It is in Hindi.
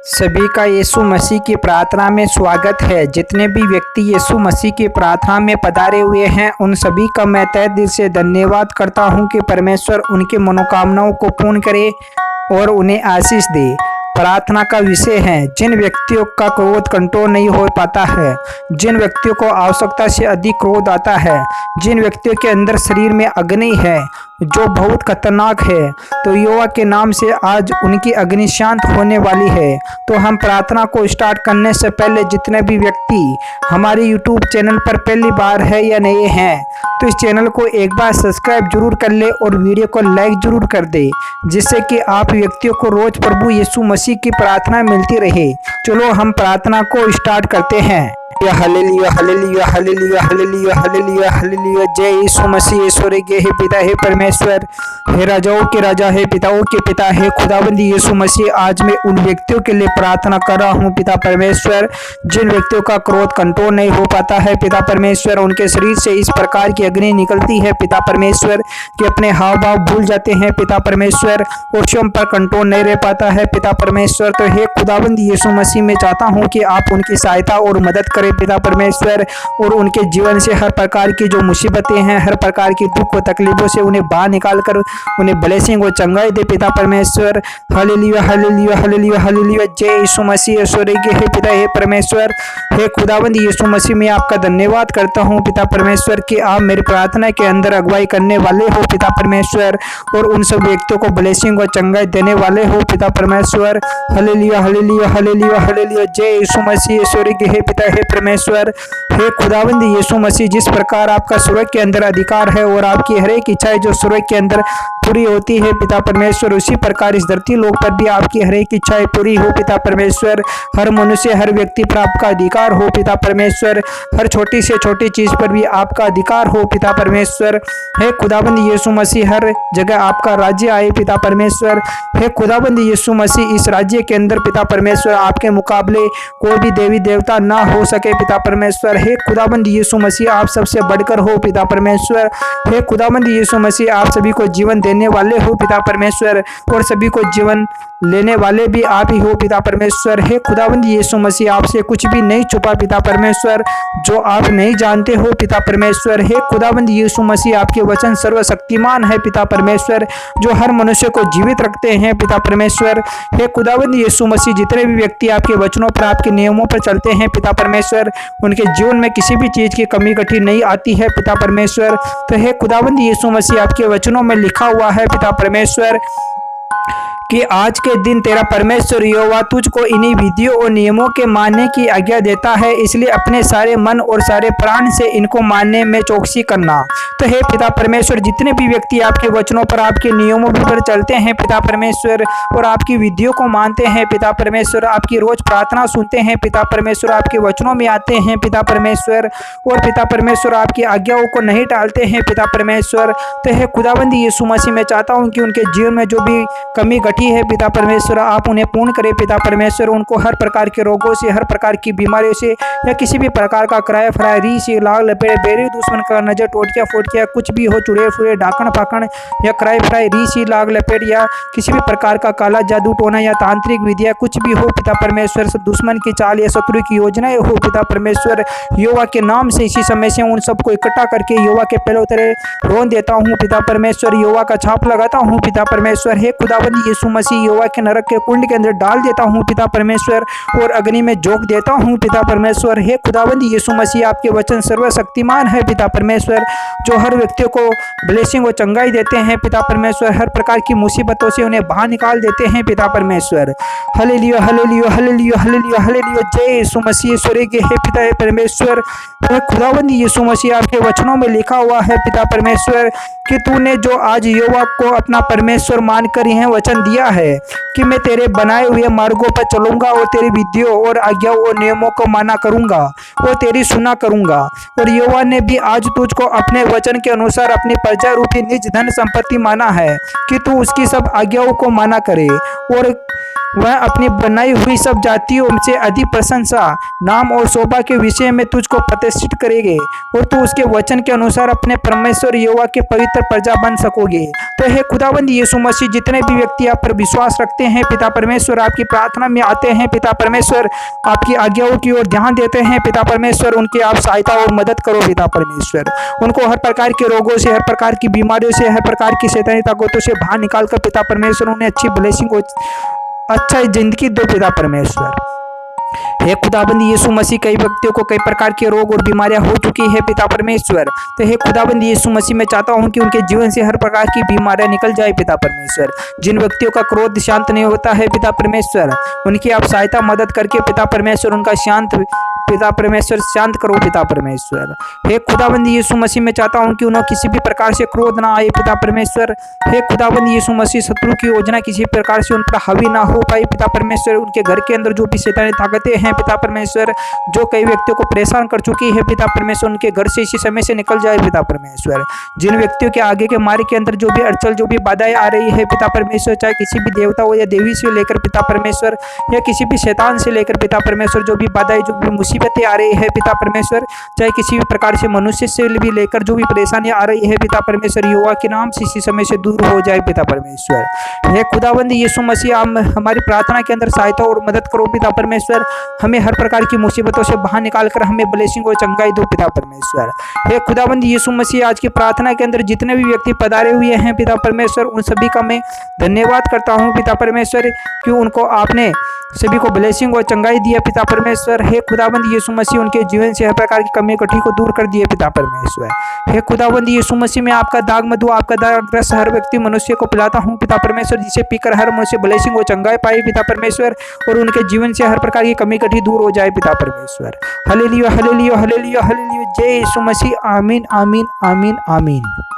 सभी का यीशु मसीह की प्रार्थना में स्वागत है। जितने भी व्यक्ति यीशु मसीह की प्रार्थना में पधारे हुए हैं, उन सभी का मैं तहे दिल से धन्यवाद करता हूं कि परमेश्वर उनकी मनोकामनाओं को पूर्ण करे और उन्हें आशीष दे। प्रार्थना का विषय है, जिन व्यक्तियों का क्रोध कंट्रोल नहीं हो पाता है, जिन व्यक्तियों को आवश्यकता से अधिक क्रोध आता है, जिन व्यक्तियों के अंदर शरीर में अग्नि है जो बहुत खतरनाक है, तो यहोवा के नाम से आज उनकी अग्नि शांत होने वाली है। तो हम प्रार्थना को स्टार्ट करने से पहले जितने भी व्यक्ति हमारे यूट्यूब चैनल पर पहली बार है या नए हैं, तो इस चैनल को एक बार सब्सक्राइब जरूर कर ले और वीडियो को लाइक जरूर कर दे, जिससे कि आप व्यक्तियों को रोज प्रभु यीशु मसीह की प्रार्थना मिलती रहे। चलो हम प्रार्थना को स्टार्ट करते हैं। Hallelujah hallelujah hallelujah hallelujah hallelujah hallelujah. जय यीशु मसीह। ईश्वर के हे पिता हे परमेश्वर, हे राजाओं के राजा, हे पिताओं के पिता, हे खुदावंद यीशु मसीह, आज मैं उन व्यक्तियों के लिए प्रार्थना कर रहा हूँ पिता परमेश्वर, जिन व्यक्तियों का क्रोध कंट्रोल नहीं हो पाता है पिता परमेश्वर, उनके शरीर से इस प्रकार की अग्नि निकलती है पिता परमेश्वर कि अपने हाव भाव भूल जाते हैं पिता परमेश्वर, और स्वयं पर कंट्रोल नहीं रह पाता है पिता परमेश्वर। तो हे खुदावंद यीशु मसीह, मैं चाहता हूँ कि आप उनकी सहायता और मदद करें पिता परमेश्वर, और उनके जीवन से हर प्रकार की जो मुसीबतें हैं, हर प्रकार की दुख और तकलीफों से उन्हें बाहर निकाल कर उन्हें ब्लेसिंग और चंगाई दे पिता परमेश्वर। Hallelujah hallelujah hallelujah hallelujah. जय यीशु मसीह। ईश्वर के हे पिता हे परमेश्वर, हे खुदावंद यीशु मसीह, मैं आपका धन्यवाद करता हूँ पिता परमेश्वर कि आप मेरी प्रार्थना के अंदर अगुवाई करने वाले हो पिता परमेश्वर, और उन सब व्यक्तियों को ब्लेसिंग और चंगाई देने वाले हो पिता परमेश्वर। Hallelujah hallelujah hallelujah hallelujah. जय यीशु मसीह। ईश्वर के हे पिता हे परमेश्वर, हे खुदावंद यीशु मसीह, जिस प्रकार आपका स्वर्ग के अंदर अधिकार है और आपकी हर एक इच्छा जो स्वर्ग के अंदर पूरी होती है पिता परमेश्वर, उसी प्रकार इस धरती लोक पर भी आपकी हर एक इच्छाएं पूरी हो पिता परमेश्वर। हर मनुष्य, हर व्यक्ति पर आपका अधिकार हो पिता परमेश्वर, हर छोटी से छोटी चीज पर भी आपका अधिकार हो पिता परमेश्वर। हे खुदाबंद यीशु मसीह, हर जगह आपका राज्य आए पिता परमेश्वर। हे खुदाबंद यीशु मसीह, इस राज्य के अंदर पिता परमेश्वर आपके मुकाबले कोई भी देवी देवता ना हो सके पिता परमेश्वर। हे खुदाबंद यीशु मसीह, आप सबसे बढ़कर हो पिता परमेश्वर। हे खुदाबंद यीशु मसीह, आप सभी को जीवन देने वाले हो पिता परमेश्वर, और सभी को जीवन लेने वाले भी आप ही हो पिता परमेश्वर। हे खुदाबंद यीशु मसीह, आपसे कुछ भी नहीं छुपा पिता परमेश्वर जो आप नहीं जानते हो पिता परमेश्वर। हे खुदाबंद यीशु मसीह, आपके वचन सर्वशक्तिमान है पिता परमेश्वर, जो हर मनुष्य को जीवित रखते हैं पिता परमेश्वर। हे खुदाबंद यीशु मसीह, जितने भी व्यक्ति आपके वचनों पर, आपके नियमों पर चलते हैं पिता परमेश्वर, उनके जीवन में किसी भी चीज की कमी कठी नहीं आती है पिता परमेश्वर। तो हे खुदाबंद यीशु मसीह, आपके वचनों में लिखा हुआ है पिता परमेश्वर कि आज के दिन तेरा परमेश्वर यहोवा तुझको इन्हीं विधियों और नियमों के मानने की आज्ञा देता है, इसलिए अपने सारे मन और सारे प्राण से इनको मानने में चौकसी करना। तो हे पिता परमेश्वर, जितने भी व्यक्ति आपके वचनों पर, आपके नियमों पर चलते हैं पिता परमेश्वर, और आपकी विधियों को मानते हैं पिता परमेश्वर, आपकी रोज प्रार्थना सुनते हैं पिता परमेश्वर, आपके वचनों में आते हैं पिता परमेश्वर, और पिता परमेश्वर आपकी आज्ञाओं को नहीं टालते हैं पिता परमेश्वर। तो हे खुदाबंद यीशु मसीह, मैं चाहता हूँ कि उनके जीवन में जो भी कमी है पिता परमेश्वर, आप उन्हें पूर्ण करें पिता परमेश्वर। उनको हर प्रकार के रोगों से, हर प्रकार की बीमारियों से, या किसी भी प्रकार का किराया फराय, रीछ, लाग लपेट, बेरी दुश्मन का नजर, टोटकिया फोटकिया, कुछ भी हो, चुड़े फुड़े, डाकण पाकण, या किराया फराय, रीछ, लाग लपेट, या किसी भी प्रकार का काला जादू टोना या तांत्रिक विधिया कुछ भी हो पिता परमेश्वर, दुश्मन की चाल या शत्रु की योजनाएं हो पिता परमेश्वर, यहोवा के नाम से इसी समय से उन सबको इकट्ठा करके यहोवा के पैरों तले रोन देता हूँ पिता परमेश्वर, यहोवा का छाप लगाता हूँ पिता परमेश्वर। हे खुदाबंद यीशु मसीह, यहोवा के नरक के कुंड के अंदर डाल देता हूँ पिता परमेश्वर, और अग्नि में झोंक देता हूँ पिता परमेश्वर। हे खुदाबंद यीशु मसीह, आपके वचन सर्वशक्तिमान है पिता परमेश्वर, जो हर व्यक्तियों को ब्लेसिंग और चंगाई देते हैं पिता परमेश्वर, हर प्रकार की मुसीबतों से उन्हें बाहर निकाल देते हैं पिता परमेश्वर। Hallelujah hallelujah hallelujah hallelujah hallelujah. जय यीशु मसीह। ईश्वर के हे पिता हे परमेश्वर, खुदाबंद यीशु मसीह, आपके वचनों में लिखा हुआ है पिता परमेश्वर कि तूने जो आज यहोवा को अपना परमेश्वर मानकर यह वचन दिया है कि मैं तेरे बनाए हुए मार्गों पर चलूंगा और तेरी विधियों और आज्ञाओं और नियमों को माना करूंगा और तेरी सुना करूंगा। और यहोवा ने भी आज तुझको अपने वचन के अनुसार अपनी प्रजा रूपी निज धन संपत्ति माना है कि तू उसकी सब आज्ञाओं को माना करे और वह अपनी बनाई हुई सब जातियों से अधिक प्रशंसा, नाम और शोभा के विषय में तुझको प्रतिष्ठित करेंगे और तू उसके वचन के अनुसार अपने परमेश्वर यहोवा के पवित्र प्रजा बन सकोगे। तो हे खुदावंद यीशु मसीह, जितने भी व्यक्ति आप पर विश्वास रखते हैं पिता परमेश्वर, आपकी प्रार्थना में आते हैं पिता परमेश्वर, आपकी आज्ञाओं की ओर ध्यान देते हैं पिता परमेश्वर, उनकी आप सहायता और मदद करो पिता परमेश्वर। उनको हर प्रकार के रोगों से, हर प्रकार की बीमारियों से, हर प्रकार की शैतानी ताकतों से बाहर निकाल कर पिता परमेश्वर उन्हें अच्छी ब्लेसिंग और अच्छा जिंदगी दो पिता परमेश्वर। हे खुदाबंद यीशु मसीह, कई व्यक्तियों को कई प्रकार के रोग और बीमारियां हो चुकी है पिता परमेश्वर। तो हे खुदाबंद यीशु मसीह, मैं चाहता हूं कि उनके जीवन से हर प्रकार की बीमारियां निकल जाए पिता परमेश्वर। जिन व्यक्तियों का क्रोध शांत नहीं होता है पिता परमेश्वर, उनकी आप सहायता मदद करके पिता परमेश्वर उनका पिता परमेश्वर शांत करो पिता परमेश्वर। हे खुदाबंद यीशु मसीह, मैं चाहता हूं कि उन्हें किसी भी प्रकार से क्रोध ना आए पिता परमेश्वर। हे खुदाबंद यीशु मसीह, शत्रु की योजना किसी प्रकार से उन पर हावी ना हो पाए पिता परमेश्वर। उनके घर के अंदर जो भी शैतानी ताकतें हैं पिता परमेश्वर, जो कई व्यक्तियों को परेशान कर चुकी है पिता परमेश्वर, उनके घर से इसी समय से निकल जाए पिता परमेश्वर। जिन व्यक्तियों के आगे के मार्ग के अंदर जो भी अड़चन, जो भी बाधाएं आ रही है पिता परमेश्वर, चाहे किसी भी देवता हो या देवी से लेकर पिता परमेश्वर, या किसी भी शैतान से लेकर पिता परमेश्वर, जो भी बाधाएं, जो भी मुसीबतें आ रही है पिता परमेश्वर, चाहे किसी भी प्रकार से मनुष्य से भी लेकर जो भी परेशानियां आ रही है पिता परमेश्वर, यहोवा के नाम से इसी समय से दूर हो जाए पिता परमेश्वर। हे खुदावंद यीशु मसीह, आप हमारी प्रार्थना के अंदर सहायता और मदद करो पिता परमेश्वर। हमें हर प्रकार की मुसीबतों से बाहर निकाल कर हमें ब्लेसिंग और चंगाई दो पिता परमेश्वर। हे खुदावंद यीशु मसीह, आज की प्रार्थना के अंदर जितने भी व्यक्ति पधारे हुए हैं पिता परमेश्वर, उन सभी का मैं धन्यवाद करता हूँ पिता परमेश्वर, कि उनको आपने सभी को ब्लेसिंग और चंगाई दिया पिता परमेश्वर। हे खुदावंद यीशु मसीह, उनके जीवन से हर प्रकार की कमी कटी को दूर कर दिए पिता परमेश्वर। हे खुदावंद यीशु मसीह, मैं आपका दाग मधु, आपका दाग रस हर व्यक्ति मनुष्य को पिलाता हूँ पिता परमेश्वर, जिसे पीकर हर मनुष्य ब्लेसिंग और चंगाई पाए पिता परमेश्वर, और उनके जीवन से हर प्रकार की कमी कटी दूर हो जाए पिता परमेश्वर। Hallelujah hallelujah hallelujah hallelujah. जय यीशु मसीह। आमीन आमीन आमीन आमीन।